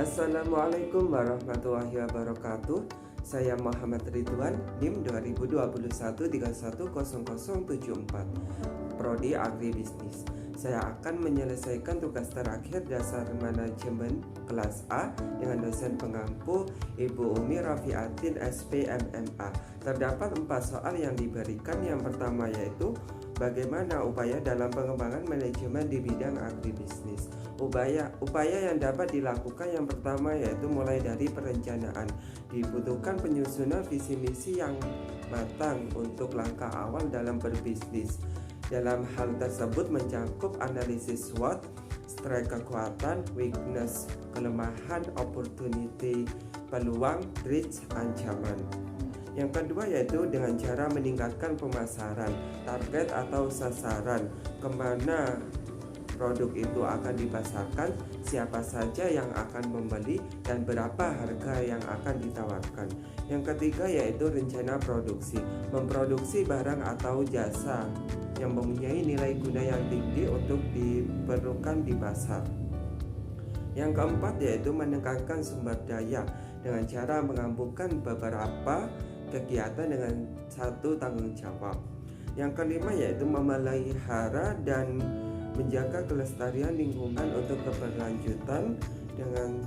Assalamualaikum warahmatullahi wabarakatuh. Saya Muhammad Ridwan, NIM 2021-310074, Prodi Agribisnis. Saya akan menyelesaikan tugas terakhir dasar manajemen kelas A dengan dosen pengampu Ibu Umi Rafiatin SPMMA. Terdapat 4 soal yang diberikan. Yang pertama yaitu bagaimana upaya dalam pengembangan manajemen di bidang agribisnis. Upaya yang dapat dilakukan yang pertama yaitu mulai dari perencanaan. Dibutuhkan penyusunan visi misi yang matang untuk langkah awal dalam berbisnis. Dalam hal tersebut mencakup analisis SWOT, strength kekuatan, weakness kelemahan, opportunity peluang, threat ancaman. Yang kedua yaitu dengan cara meningkatkan pemasaran, target atau sasaran, kemana produk itu akan dipasarkan, siapa saja yang akan membeli, dan berapa harga yang akan ditawarkan. Yang ketiga yaitu rencana produksi, memproduksi barang atau jasa yang mempunyai nilai guna yang tinggi untuk diperlukan di pasar. Yang keempat yaitu menekankan sumber daya dengan cara menggabungkan beberapa kegiatan dengan satu tanggung jawab. Yang kelima yaitu memelihara dan menjaga kelestarian lingkungan untuk keberlanjutan dengan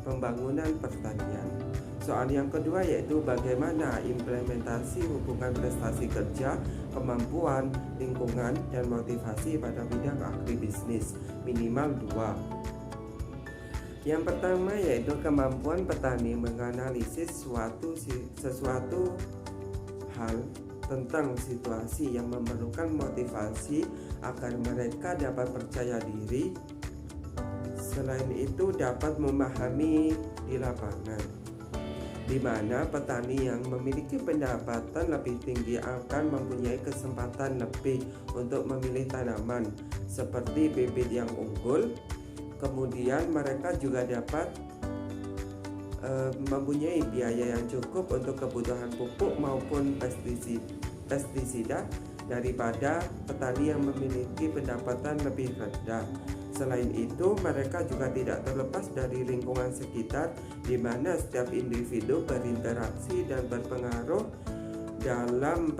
pembangunan pertanian. Soal yang kedua yaitu bagaimana implementasi hubungan prestasi kerja, kemampuan, lingkungan, dan motivasi pada bidang agribisnis, minimal 2. Yang pertama yaitu kemampuan petani menganalisis sesuatu hal tentang situasi yang memerlukan motivasi agar mereka dapat percaya diri. Selain itu dapat memahami di lapangan, di mana petani yang memiliki pendapatan lebih tinggi akan mempunyai kesempatan lebih untuk memilih tanaman seperti bibit yang unggul. Kemudian mereka juga dapat mempunyai biaya yang cukup untuk kebutuhan pupuk maupun pestisida daripada petani yang memiliki pendapatan lebih rendah. Selain itu, mereka juga tidak terlepas dari lingkungan sekitar, di mana setiap individu berinteraksi dan berpengaruh dalam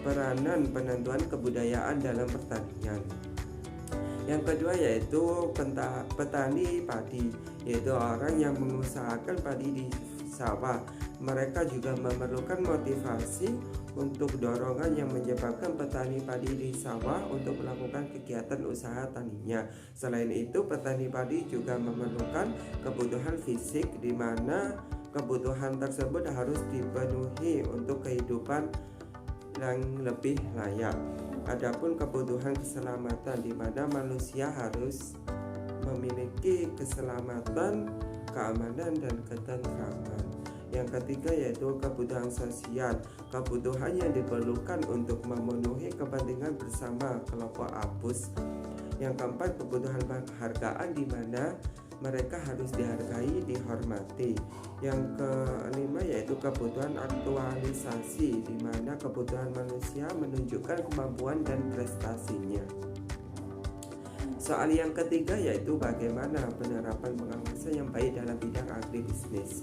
peranan penentuan kebudayaan dalam pertanian. Yang kedua yaitu petani padi, yaitu orang yang mengusahakan padi di sawah. Mereka juga memerlukan motivasi untuk dorongan yang menyebabkan petani padi di sawah untuk melakukan kegiatan usaha taninya. Selain itu, petani padi juga memerlukan kebutuhan fisik, di mana kebutuhan tersebut harus dipenuhi untuk kehidupan yang lebih layak. Adapun kebutuhan keselamatan, di mana manusia harus memiliki keselamatan, keamanan, dan ketentraman. Yang ketiga yaitu kebutuhan sosial, kebutuhan yang diperlukan untuk memenuhi kepentingan bersama kelompok APUS. Yang keempat kebutuhan penghargaan, di mana mereka harus dihargai, dihormati. Yang kelima yaitu kebutuhan aktualisasi, di mana kebutuhan manusia menunjukkan kemampuan dan prestasinya. Soal yang ketiga yaitu bagaimana penerapan pengawasan yang baik dalam bidang agribisnis.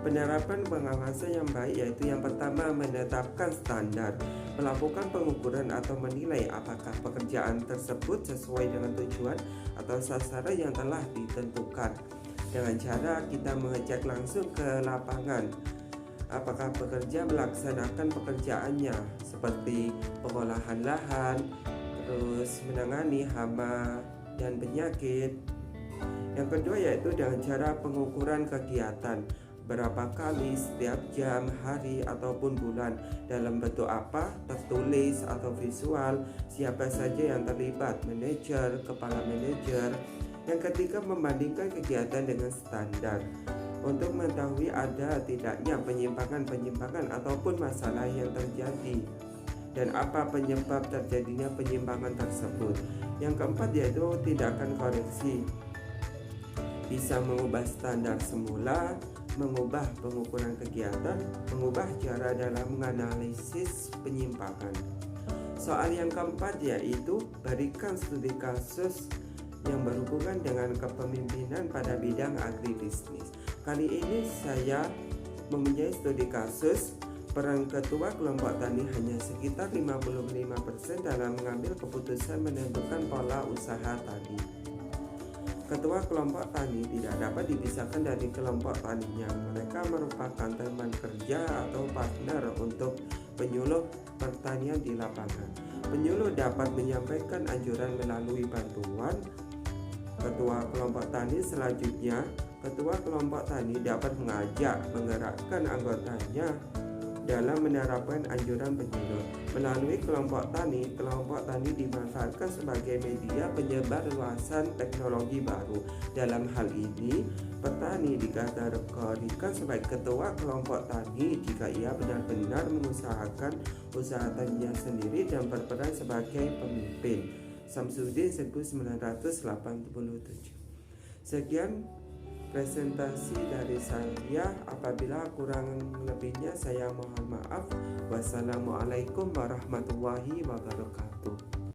Penerapan pengawasan yang baik yaitu yang pertama menetapkan standar, melakukan pengukuran atau menilai apakah pekerjaan tersebut sesuai dengan tujuan atau sasaran yang telah ditentukan. Dengan cara kita mengecek langsung ke lapangan apakah pekerja melaksanakan pekerjaannya, seperti pengolahan lahan, terus menangani hama dan penyakit. Yang kedua yaitu dengan cara pengukuran kegiatan, berapa kali, setiap jam, hari, ataupun bulan, dalam bentuk apa, tertulis atau visual, siapa saja yang terlibat, manajer, kepala manajer. Yang ketiga membandingkan kegiatan dengan standar untuk mengetahui ada tidaknya penyimpangan ataupun masalah yang terjadi dan apa penyebab terjadinya penyimpangan tersebut. Yang keempat yaitu tindakan koreksi, bisa mengubah standar semula, mengubah pengukuran kegiatan, mengubah cara dalam menganalisis penyimpangan. Soal yang keempat yaitu berikan studi kasus yang berhubungan dengan kepemimpinan pada bidang agribisnis. Kali ini saya mempunyai studi kasus peran ketua kelompok tani hanya sekitar 55% dalam mengambil keputusan menentukan pola usaha tani. Ketua kelompok tani tidak dapat dipisahkan dari kelompok taninya. Mereka merupakan teman kerja atau partner untuk penyuluh pertanian di lapangan. Penyuluh dapat menyampaikan anjuran melalui bantuan ketua kelompok tani. Selanjutnya, ketua kelompok tani dapat menggerakkan anggotanya dalam menerapkan anjuran penyuluh. Melalui kelompok tani dimanfaatkan sebagai media penyebar luasan teknologi baru. Dalam hal ini, petani dikategorikan sebagai ketua kelompok tani jika ia benar-benar mengusahakan usaha taninya sendiri dan berperan sebagai pemimpin. Samsudin 1987. Sekian presentasi dari saya. Apabila kurang lebihnya saya mohon maaf. Wassalamualaikum warahmatullahi wabarakatuh.